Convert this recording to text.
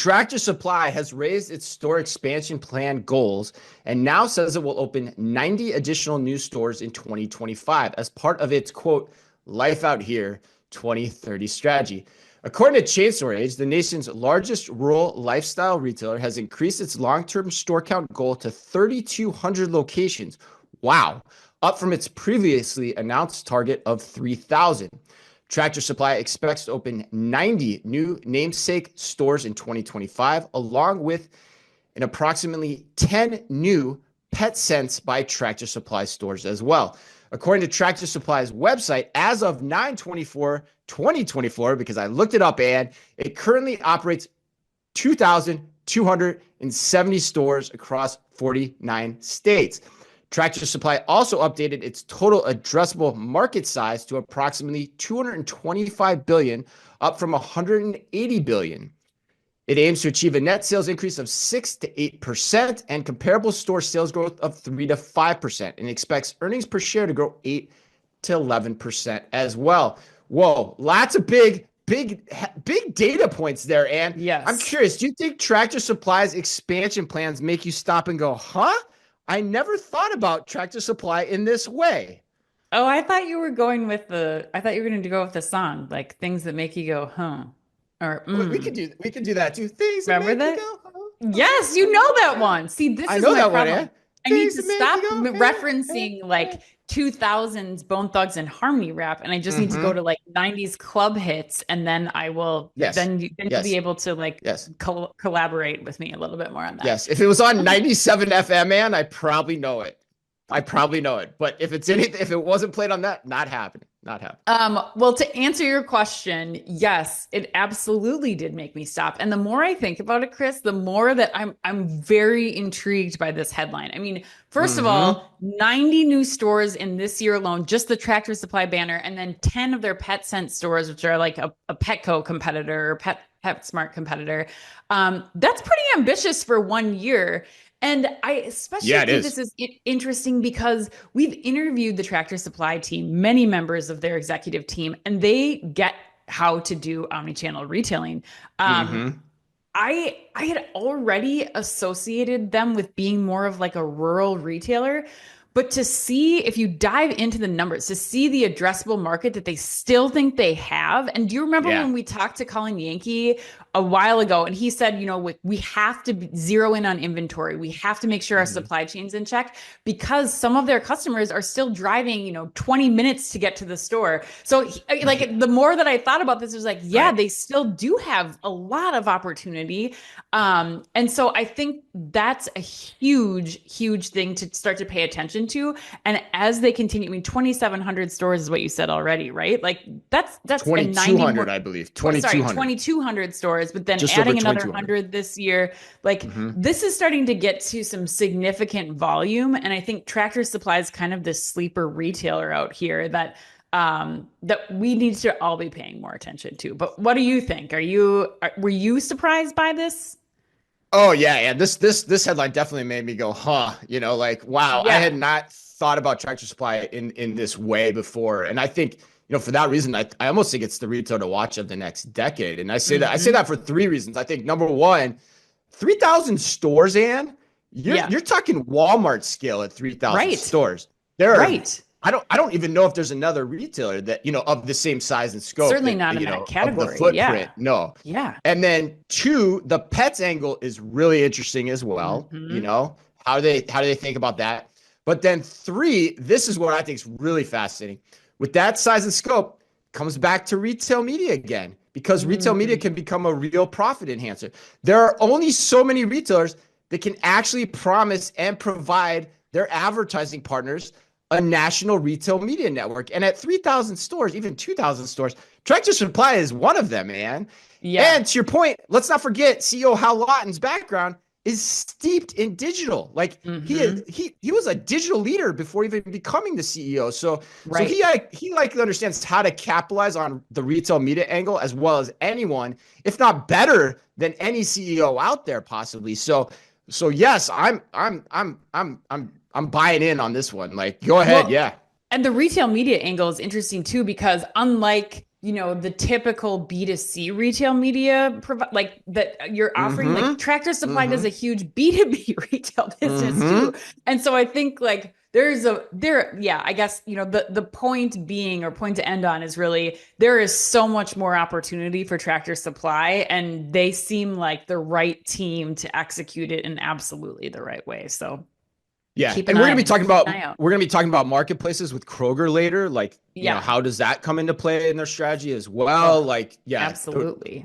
Tractor Supply has raised its store expansion plan goals and now says it will open 90 additional new stores in 2025 as part of its, quote, Life Out Here 2030 strategy. According to Chain Store Age, the nation's largest rural lifestyle retailer has increased its long-term store count goal to 3,200 locations. Wow, up from its previously announced target of 3,000. Tractor Supply expects to open 90 new namesake stores in 2025, along with an approximately 10 new PetSense by Tractor Supply stores as well. According to Tractor Supply's website, as of 9/24/2024, because I looked it up, and it currently operates 2,270 stores across 49 states. Tractor Supply also updated its total addressable market size to approximately $225 billion, up from $180 billion. It aims to achieve a net sales increase of 6 to 8% and comparable store sales growth of 3 to 5%, and expects earnings per share to grow 8 to 11% as well. Whoa, lots of big data points there, Ann. Yes. I'm curious, do you think Tractor Supply's expansion plans make you stop and go, huh? I never thought about Tractor Supply in this way. Oh, I thought you were going with I thought you were going to go with the song, like things that make you go, huh? Or We could do that too. Things that remember make that? you go, huh? Yes, you know that one. See, this I is know my that one, problem. Ann. I need Things to that make stop you go, referencing like 2000s Bone Thugs and Harmony rap, and I just need to go to like 90s club hits, and then I will. Yes. You'll be able to like Yes. collaborate with me a little bit more on that. Yes. If it was on 97 FM, man, I probably know it. But if it wasn't played on that, not happening. Not happening. Well, to answer your question, yes, it absolutely did make me stop. And the more I think about it, Chris, the more that I'm very intrigued by this headline. I mean, first of all, 90 new stores in this year alone, just the Tractor Supply banner, and then 10 of their PetSense stores, which are like a Petco competitor or PetSmart competitor. That's pretty ambitious for 1 year. And I especially think this is interesting because we've interviewed the Tractor Supply team, many members of their executive team, and they get how to do omnichannel retailing. I had already associated them with being more of like a rural retailer. But to see, if you dive into the numbers, to see the addressable market that they still think they have. And do you remember when we talked to Colin Yankee a while ago, and he said, you know, we have to zero in on inventory. We have to make sure our supply chain's in check because some of their customers are still driving, 20 minutes to get to the store. So like the more that I thought about this, it was like, they still do have a lot of opportunity. And so I think that's a huge, huge thing to start to pay attention to. And as they continue, I mean, 2,700 stores is what you said already, right? Like that's 2,200, I believe. 2,200 stores, but then just adding another 100 this year. Like this is starting to get to some significant volume. And I think Tractor Supply is kind of this sleeper retailer out here that we need to all be paying more attention to. But what do you think? Were you surprised by this? Oh yeah. This headline definitely made me go, huh? Wow. I had not thought about Tractor Supply in this way before. And I think, for that reason, I almost think it's the retail to watch of the next decade. And I say that for three reasons. I think number one, 3,000 stores, Ann, you're talking Walmart scale at 3,000 stores. I don't even know if there's another retailer that, of the same size and scope. Certainly not in that category. Of the footprint. No. Yeah. And then two, the pets angle is really interesting as well. How do they think about that? But then three, this is what I think is really fascinating. With that size and scope, comes back to retail media again, because retail media can become a real profit enhancer. There are only so many retailers that can actually promise and provide their advertising partners a national retail media network. And at 3,000 stores, even 2,000 stores, Tractor Supply is one of them, man. Yeah. And to your point, let's not forget CEO Hal Lawton's background is steeped in digital. Like he was a digital leader before even becoming the CEO. So he likely understands how to capitalize on the retail media angle as well as anyone, if not better than any CEO out there possibly. So yes, I'm buying in on this one. Like, go ahead. And the retail media angle is interesting too, because unlike the typical B2C retail media like that you're offering. Like Tractor Supply does a huge B2B retail business too. And so I think like I guess, the point being, or point to end on, is really there is so much more opportunity for Tractor Supply, and they seem like the right team to execute it in absolutely the right way. So yeah, and we're gonna be talking about marketplaces with Kroger later. Like, how does that come into play in their strategy as well? Like, yeah, absolutely.